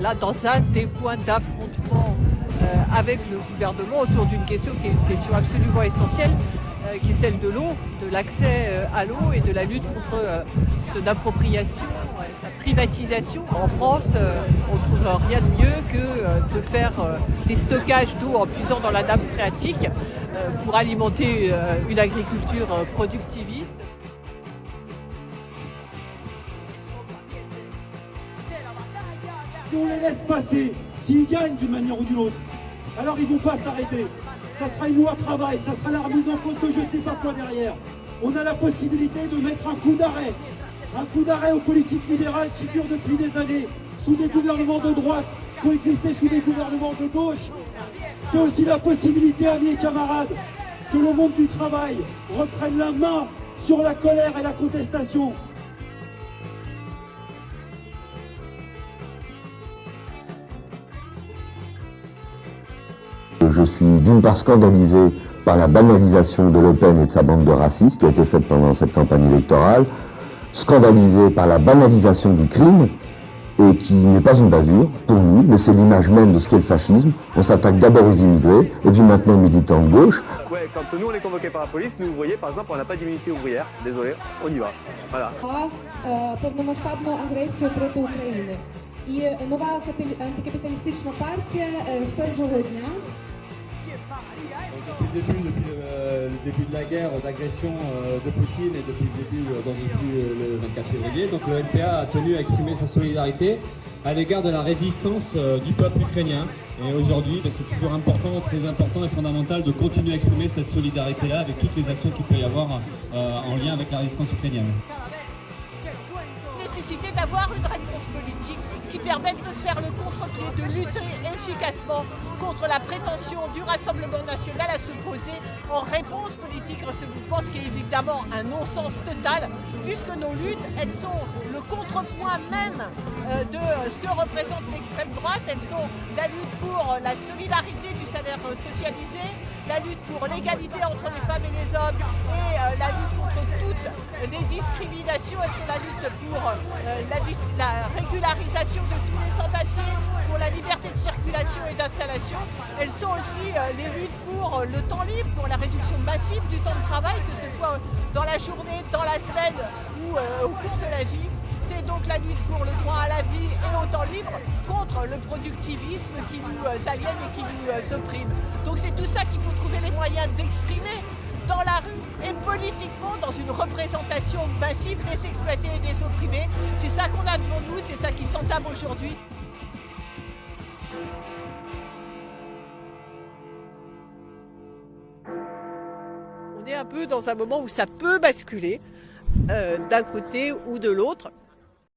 là dans un des points d'affrontement avec le gouvernement autour d'une question qui est une question absolument essentielle, qui est celle de l'eau, de l'accès à l'eau et de la lutte contre son appropriation, sa privatisation. En France, on ne trouve rien de mieux que de faire des stockages d'eau en puisant dans la nappe phréatique pour alimenter une agriculture productiviste. Si on les laisse passer, s'ils gagnent d'une manière ou d'une autre, alors ils ne vont pas s'arrêter. Ça sera une loi travail, ça sera la remise en cause de je ne sais pas quoi derrière. On a la possibilité de mettre un coup d'arrêt aux politiques libérales qui durent depuis des années, sous des gouvernements de droite, qui ont existé sous des gouvernements de gauche. C'est aussi la possibilité, amis et camarades, que le monde du travail reprenne la main sur la colère et la contestation. Je suis d'une part scandalisé par la banalisation de Le Pen et de sa bande de racistes qui a été faite pendant cette campagne électorale, scandalisé par la banalisation du crime, et qui n'est pas une bavure pour nous, mais c'est l'image même de ce qu'est le fascisme. On s'attaque d'abord aux immigrés, et puis maintenant aux militants de gauche. Ouais, quand nous on est convoqués par la police, nous, vous voyez, par exemple, on n'a pas d'immunité ouvrière. Désolé, on y va. Voilà. Повномасштабну агресію проти України. І нова антикапіталістична партія з першого дня. Depuis le début de la guerre d'agression de Poutine et depuis le 24 février, donc le NPA a tenu à exprimer sa solidarité à l'égard de la résistance du peuple ukrainien. Et aujourd'hui, c'est toujours important, très important et fondamental de continuer à exprimer cette solidarité-là avec toutes les actions qu'il peut y avoir en lien avec la résistance ukrainienne. Nécessité d'avoir une réponse politique qui permette de faire le contre-pied, de lutter efficacement contre la prétention du Rassemblement national à s'opposer en réponse politique à ce mouvement, ce qui est évidemment un non-sens total, puisque nos luttes, elles sont le contrepoint même de ce que représente l'extrême droite. Elles sont la lutte pour la solidarité du salaire socialisé, la lutte pour l'égalité entre les femmes et les hommes et la lutte contre toutes les discriminations. Elles sont la lutte pour la régularisation de tous les sans-papiers, pour la liberté de circulation et d'installation. Elles sont aussi les luttes pour le temps libre, pour la réduction massive du temps de travail, que ce soit dans la journée, dans la semaine ou au cours de la vie. C'est donc la lutte pour le droit à la vie et au temps libre contre le productivisme qui nous aliène et qui nous opprime. Donc c'est tout ça qu'il faut trouver les moyens d'exprimer dans la rue et politiquement dans une représentation massive des exploités et des opprimés. C'est ça qu'on a devant nous, c'est ça qui s'entame aujourd'hui. On est un peu dans un moment où ça peut basculer d'un côté ou de l'autre.